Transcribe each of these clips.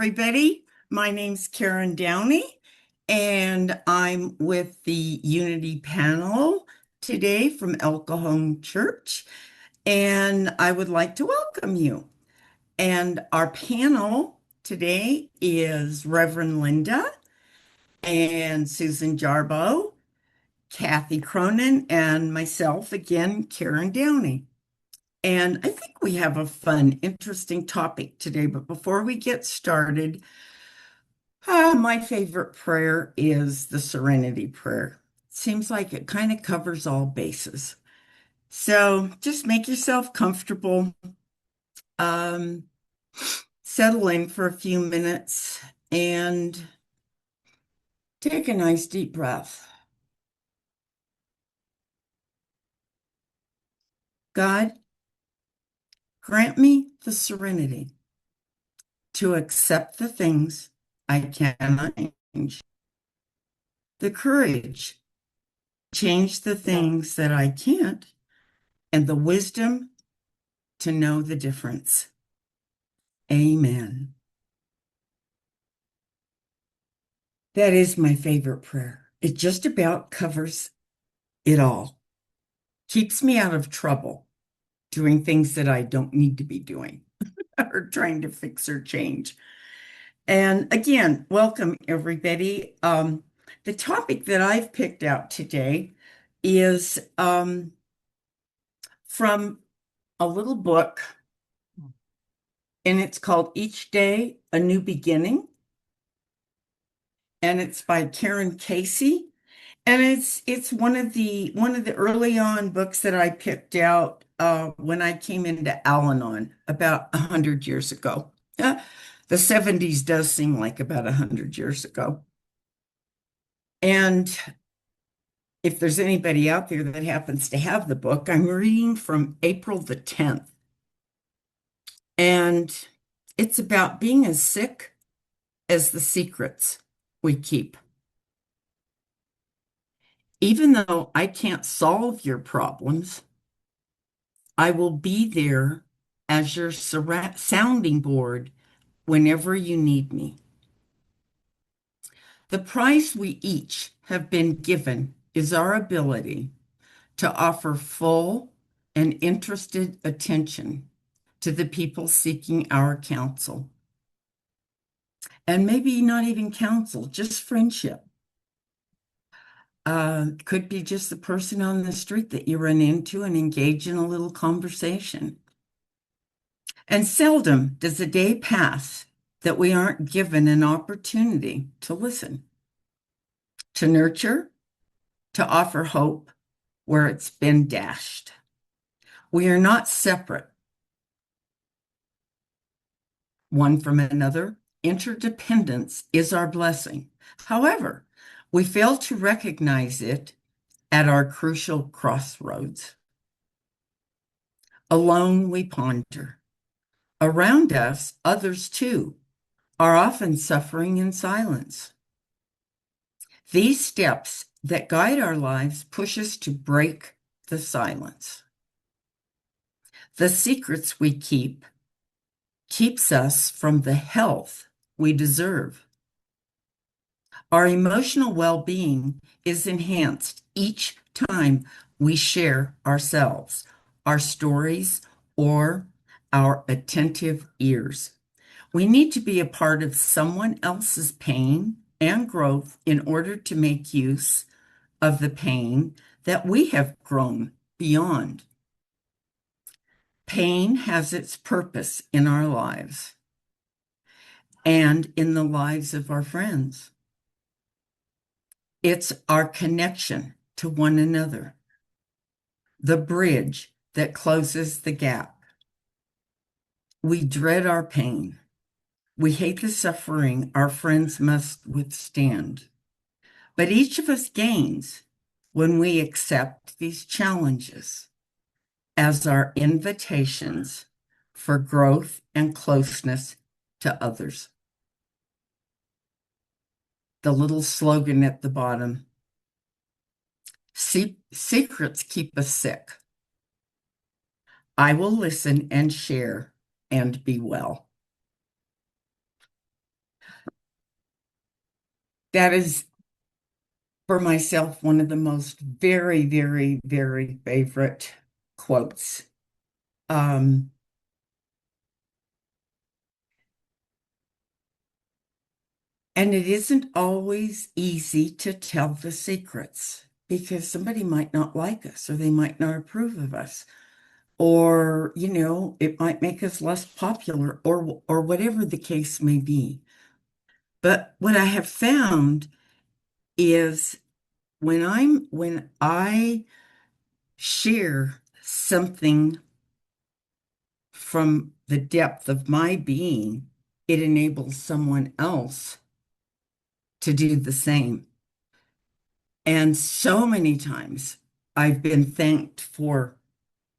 everybody. My name's Karen Downy, and I'm with the Unity panel today from El Cajon Church, and I would like to welcome you. And our panel today is Reverend Linda and Susan Jarboe, Kathy Cronin, and myself again, Karen Downy. And I think we have a fun, interesting topic today. But before we get started, my favorite prayer is the Serenity Prayer. Seems like it kind of covers all bases. So just make yourself comfortable, um, settle in for a few minutes, and take a nice deep breath. God, grant me the serenity to accept the things I cannot change, the courage to change the things that I can't, and the wisdom to know the difference. Amen. That is my favorite prayer. It just about covers it all. Keeps me out of trouble doing things that I don't need to be doing or trying to fix or change. And again, welcome everybody. The topic that I've picked out today is from a little book, and it's called Each Day a New Beginning, and it's by Karen Casey. And it's one of the early on books that I picked out when I came into Al-Anon about 100 years ago. The 70s does seem like about 100 years ago. And if there's anybody out there that happens to have the book, I'm reading from April the 10th. And it's about being as sick as the secrets we keep. Even though I can't solve your problems, I will be there as your sounding board whenever you need me. The price we each have been given is our ability to offer full and interested attention to the people seeking our counsel. And maybe not even counsel, just friendship. Could be just the person on the street that you run into and engage in a little conversation. And seldom does a day pass that we aren't given an opportunity to listen, to nurture, to offer hope where it's been dashed. We are not separate one from another. Interdependence is our blessing. However, we fail to recognize it at our crucial crossroads. Alone we ponder. Around us, others too are often suffering in silence. These steps that guide our lives push us to break the silence. The secrets we keeps us from the health we deserve. Our emotional well-being is enhanced each time we share ourselves, our stories, or our attentive ears. We need to be a part of someone else's pain and growth in order to make use of the pain that we have grown beyond. Pain has its purpose in our lives and in the lives of our friends. It's our connection to one another, the bridge that closes the gap. We dread our pain. We hate the suffering our friends must withstand. But each of us gains when we accept these challenges as our invitations for growth and closeness to others. The little slogan at the bottom, secrets keep us sick. I will listen and share and be well. That is for myself one of the most very, very, very favorite quotes. Um, and it isn't always easy to tell the secrets because somebody might not like us or they might not approve of us. Or, it might make us less popular or whatever the case may be. But what I have found is when I share something from the depth of my being, it enables someone else to do the same. And so many times I've been thanked for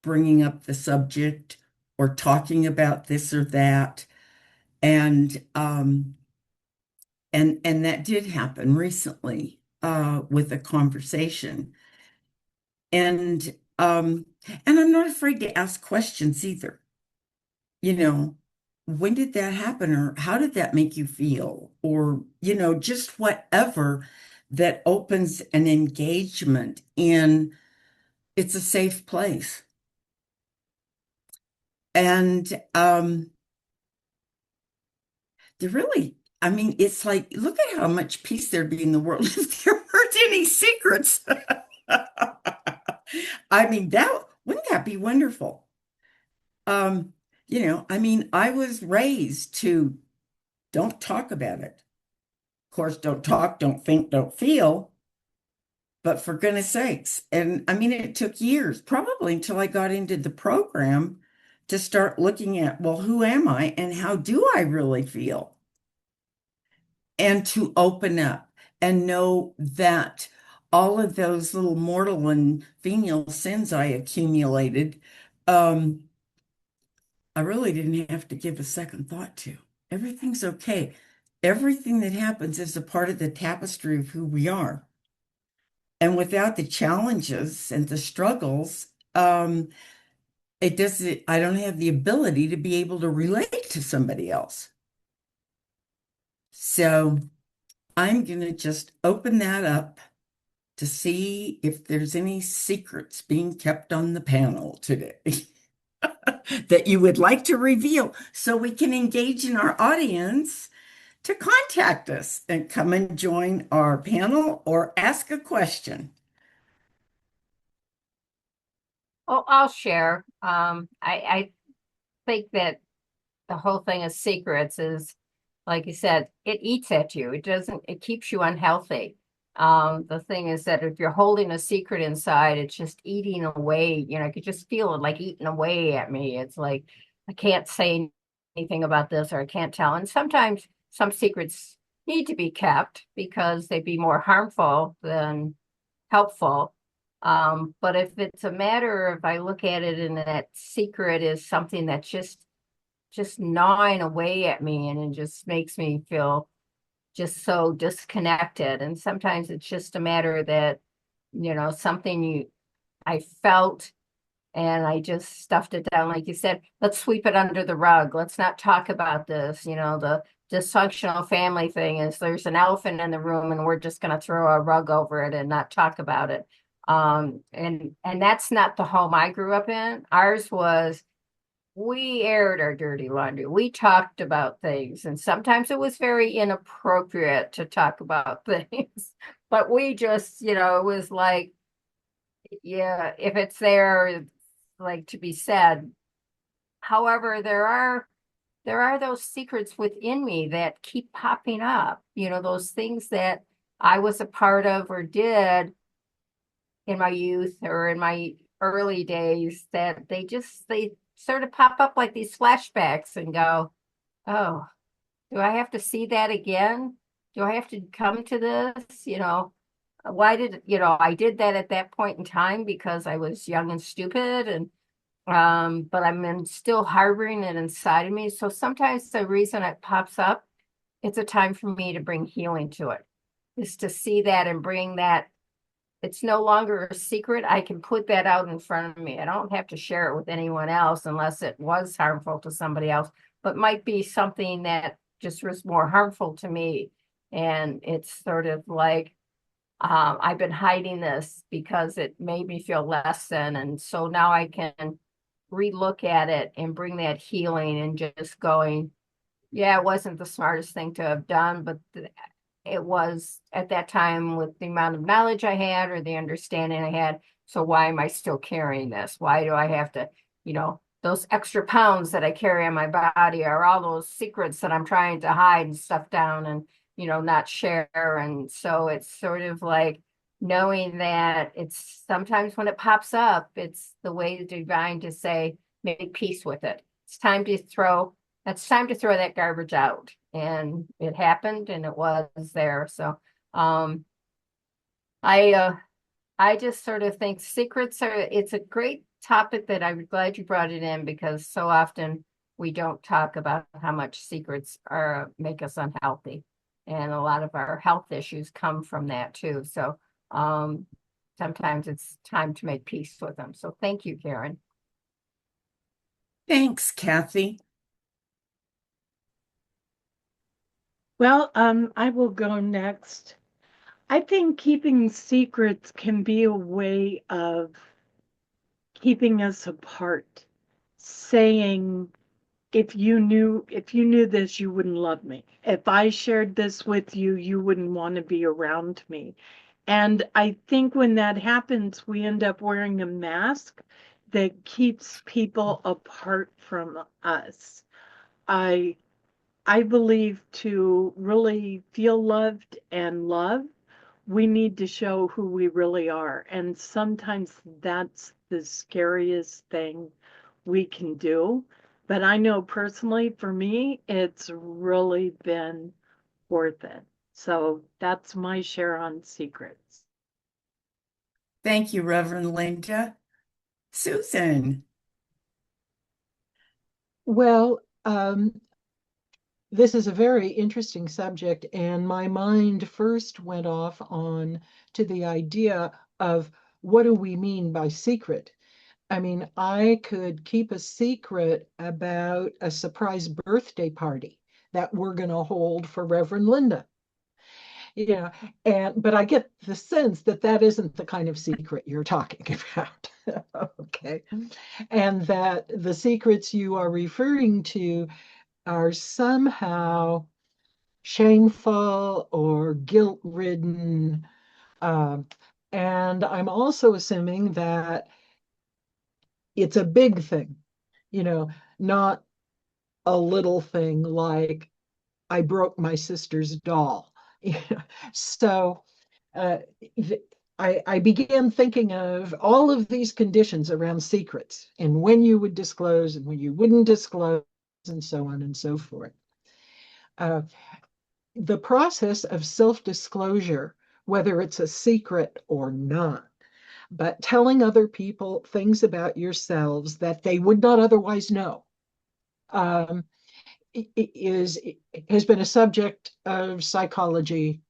bringing up the subject or talking about this or that. And and that did happen recently with a conversation. And um and I'm not afraid to ask questions either. You know, when did that happen or how did that make you feel? Or, just whatever that opens an engagement in it's a safe place. And there really, I mean, it's like, look at how much peace there'd be in the world if there weren't any secrets. I mean, that wouldn't that be wonderful? Um, I mean, I was raised to don't talk about it. Of course, don't talk, don't think, don't feel, but for goodness sakes. And I mean, it took years, probably until I got into the program to start looking at, well, who am I and how do I really feel? And to open up and know that all of those little mortal and venial sins I accumulated, um, I really didn't have to give a second thought to. Everything's okay. Everything that happens is a part of the tapestry of who we are. And without the challenges and the struggles, it doesn't, I don't have the ability to be able to relate to somebody else. So I'm going to just open that up to see if there's any secrets being kept on the panel today that you would like to reveal so we can engage in our audience to contact us and come and join our panel or ask a question. Oh, I'll share. I think that the whole thing of secrets is, like you said, it eats at you. It doesn't, it keeps you unhealthy. The thing is that if you're holding a secret inside, it's just eating away. I could just feel it like eating away at me. It's like I can't say anything about this or I can't tell. And sometimes some secrets need to be kept because they'd be more harmful than helpful. But if it's a matter of I look at it and that secret is something that's just gnawing away at me and it just makes me feel just so disconnected. And sometimes it's just a matter that, something I felt and I just stuffed it down. Like you said, let's sweep it under the rug. Let's not talk about this. The dysfunctional family thing is there's an elephant in the room and we're just going to throw a rug over it and not talk about it. And that's not the home I grew up in. Ours was we aired our dirty laundry. We talked about things, and sometimes it was very inappropriate to talk about things. But we just, it was like, yeah, if it's there, like to be said. However, there are those secrets within me that keep popping up. Those things that I was a part of or did in my youth or in my early days that they sort of pop up like these flashbacks and go, oh, do I have to see that again? Do I have to come to this? Why did, I did that at that point in time because I was young and stupid and but still harboring it inside of me. So sometimes the reason it pops up, it's a time for me to bring healing to it, is to see that and bring that. It's no longer a secret. I can put that out in front of me. I don't have to share it with anyone else unless it was harmful to somebody else, but might be something that just was more harmful to me. And it's sort of like, I've been hiding this because it made me feel less than. And so now I can relook at it and bring that healing and just going, yeah, it wasn't the smartest thing to have done, but it was at that time with the amount of knowledge I had or the understanding I had. So why am I still carrying this? Why do I have to, those extra pounds that I carry on my body are all those secrets that I'm trying to hide and stuff down and, not share. And so it's sort of like knowing that it's sometimes when it pops up, it's the way the divine to say, make peace with it. It's time to throw that garbage out. And it happened and it was there. So um I I just sort of think it's a great topic that I'm glad you brought it in because so often we don't talk about how much secrets are make us unhealthy. And a lot of our health issues come from that too. So um sometimes it's time to make peace with them. So thank you, Karen. Thanks, Kathy. Well, I will go next. I think keeping secrets can be a way of keeping us apart, saying, if you knew this, you wouldn't love me. If I shared this with you, you wouldn't want to be around me. And I think when that happens, we end up wearing a mask that keeps people apart from us. I I believe to really feel loved and love, we need to show who we really are. And sometimes that's the scariest thing we can do. But I know personally for me, it's really been worth it. So that's my share on secrets. Thank you, Reverend Linda. Susan. Well, this is a very interesting subject, and my mind first went off on to the idea of what do we mean by secret? I mean, I could keep a secret about a surprise birthday party that we're going to hold for Reverend Linda. You know, but I get the sense that that isn't the kind of secret you're talking about. Okay. And that the secrets you are referring to are somehow shameful or guilt ridden. Um, and I'm also assuming that it's a big thing, you know, not a little thing like I broke my sister's doll. So uh, I began thinking of all of these conditions around secrets and when you would disclose and when you wouldn't disclose, and so on and so forth. Uh, the process of self-disclosure, whether it's a secret or not, but telling other people things about yourselves that they would not otherwise know, um, is has been a subject of psychology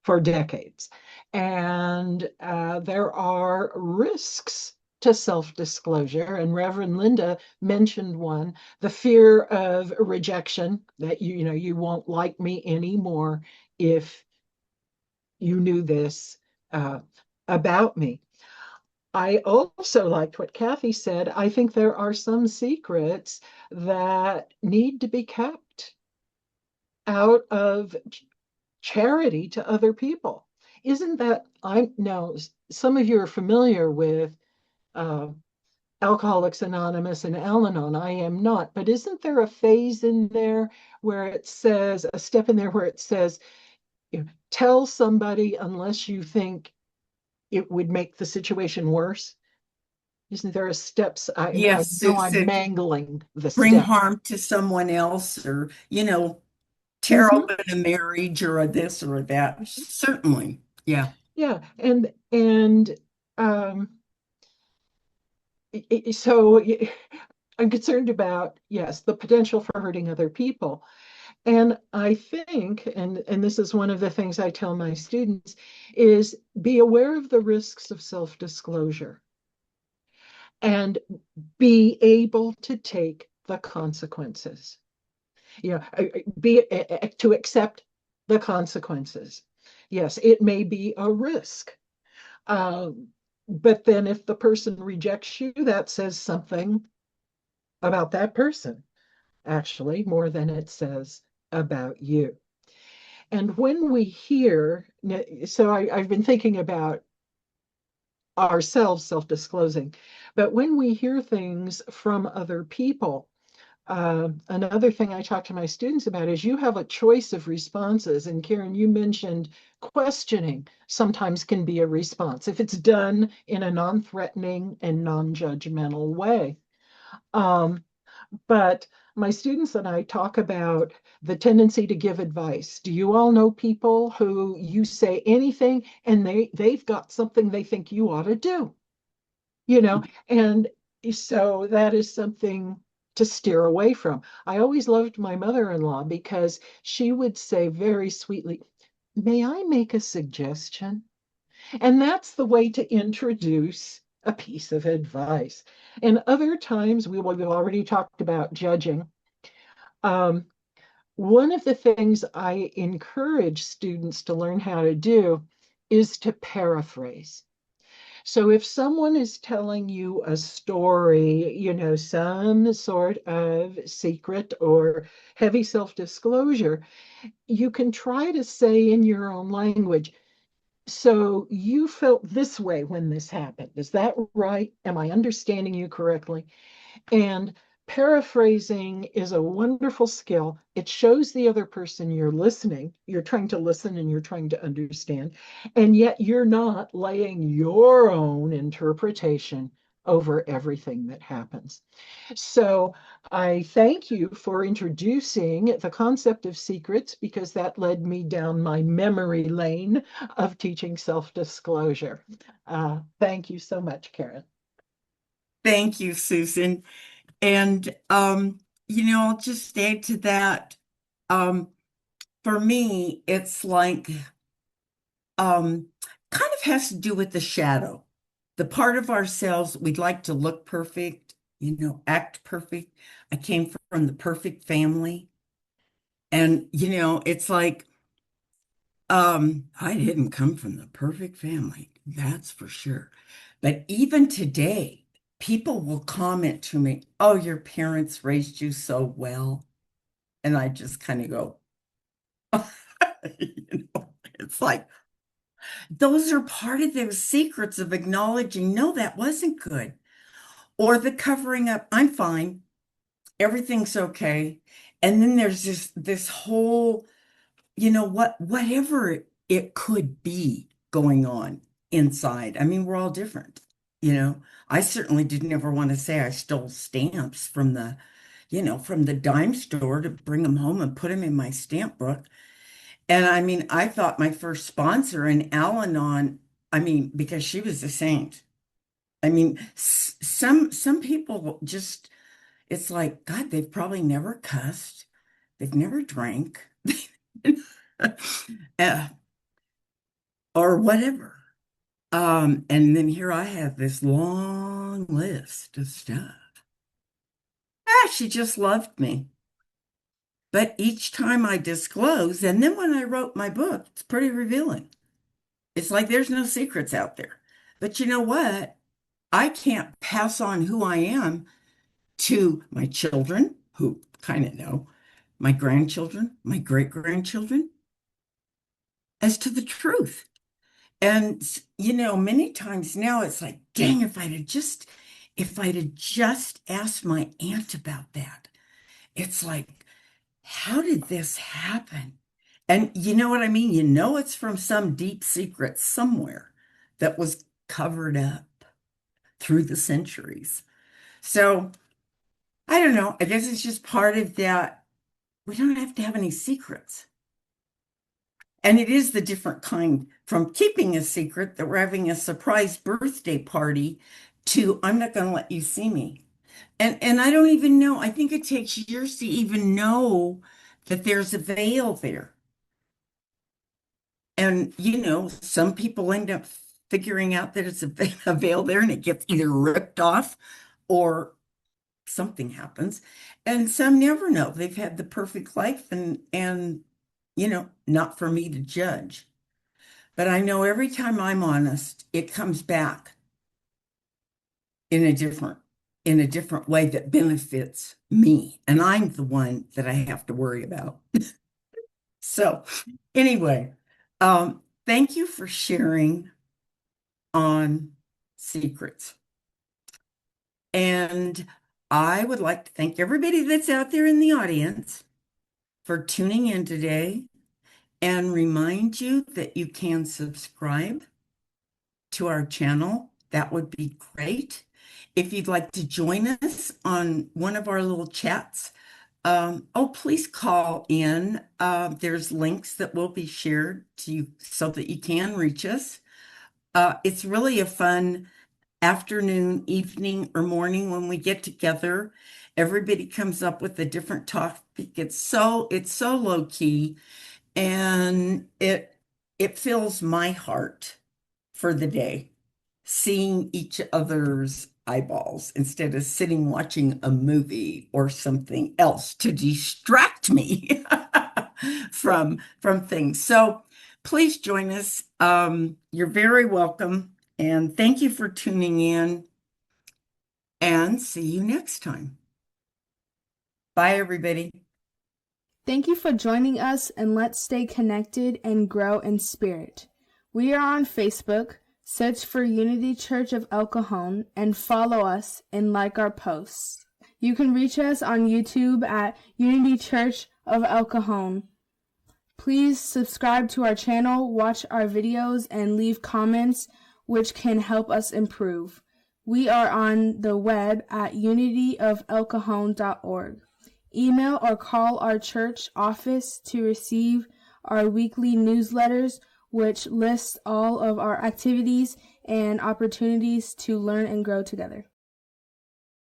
for decades. And there are risks to self-disclosure. And Reverend Linda mentioned one, the fear of rejection, that you won't like me anymore if you knew this uh, about me. I also liked what Kathy said. I think there are some secrets that need to be kept out of charity to other people. Isn't that, I know some of you are familiar with uh, Alcoholics Anonymous and Al Anon. I am not, but isn't there a phase in there where it says, a step in there where it says, tell somebody unless you think it would make the situation worse? Isn't there a steps? I Yes, know I'm Susan. mangling the Bring steps. harm to someone else or, tear Mhm. open a marriage or a this or a that. Certainly. Yeah. Yeah, and um, so I'm concerned about, yes, the potential for hurting other people. And I think, and this is one of the things I tell my students, is be aware of the risks of self-disclosure and be able to take the consequences. Be to accept the consequences. Yes, it may be a risk. But then if the person rejects you, that says something about that person, actually, more than it says about you. And when we hear, so I've been thinking about ourselves self-disclosing, but when we hear things from other people, another thing I talk to my students about is you have a choice of responses. And Karen, you mentioned questioning sometimes can be a response if it's done in a non-threatening and non-judgmental way. But my students and I talk about the tendency to give advice. Do you all know people who you say anything and they've got something they think you ought to do? And so that is something to steer away from. I always loved my mother-in-law because she would say very sweetly, "May I make a suggestion?" And that's the way to introduce a piece of advice. And other times, we've already talked about judging. One of the things I encourage students to learn how to do is to paraphrase. So if someone is telling you a story, some sort of secret or heavy self-disclosure, you can try to say in your own language, "So you felt this way when this happened. Is that right? Am I understanding you correctly?" And paraphrasing is a wonderful skill. It shows the other person you're listening. You're trying to listen and you're trying to understand. And yet you're not laying your own interpretation over everything that happens. So I thank you for introducing the concept of secrets because that led me down my memory lane of teaching self-disclosure. Thank you so much, Karen. Thank you, Susan. And I'll just add to that. Um, for me, it's like kind of has to do with the shadow. The part of ourselves we'd like to look perfect, act perfect. I came from the perfect family. And it's like I didn't come from the perfect family, that's for sure. But even today, people will comment to me, "Oh, your parents raised you so well." And I just kind of go, it's like those are part of those secrets of acknowledging, no, that wasn't good. Or the covering up, "I'm fine, everything's okay." And then there's this whole, whatever it could be going on inside. I mean, we're all different, you know. I certainly didn't ever want to say I stole stamps from the dime store to bring them home and put them in my stamp book. And I mean, I thought my first sponsor in Al-Anon, I mean, because she was a saint. I mean, some people just, it's like, God, they've probably never cussed, they've never drank, uh, or whatever. And then here I have this long list of stuff. She just loved me. But each time I disclose, and then when I wrote my book, it's pretty revealing. It's like there's no secrets out there. But you know what? I can't pass on who I am to my children, who kind of know, my grandchildren, my great-grandchildren, as to the truth. And many times now it's like, dang, if I'd have just asked my aunt about that. It's like, how did this happen? And you know what I mean? It's from some deep secret somewhere that was covered up through the centuries. So I don't know. I guess it's just part of that. We don't have to have any secrets. And it is the different kind from keeping a secret that we're having a surprise birthday party to I'm not going to let you see me. And I don't even know. I think it takes years to even know that there's a veil there. And some people end up figuring out that it's a veil there and it gets either ripped off or something happens. And some never know. They've had the perfect life and not for me to judge. But I know every time I'm honest, it comes back in a different way that benefits me. And I'm the one that I have to worry about. So anyway, thank you for sharing on secrets. And I would like to thank everybody that's out there in the audience for tuning in today and remind you that you can subscribe to our channel. That would be great. If you'd like to join us on one of our little chats, please call in. There's links that will be shared to you so that you can reach us. It's really a fun afternoon, evening, or morning when we get together. Everybody comes up with a different topic. It's so low key, and it fills my heart for the day, seeing each other's eyeballs instead of sitting watching a movie or something else to distract me from things. So please join us. You're very welcome. And thank you for tuning in, and see you next time. Bye, everybody. Thank you for joining us, and let's stay connected and grow in spirit. We are on Facebook. Search for Unity Church of El Cajon and follow us and like our posts. You can reach us on YouTube at Unity Church of El Cajon. Please subscribe to our channel, watch our videos, and leave comments which can help us improve. We are on the web at unityofelcajon.org. Email or call our church office to receive our weekly newsletters, which lists all of our activities and opportunities to learn and grow together.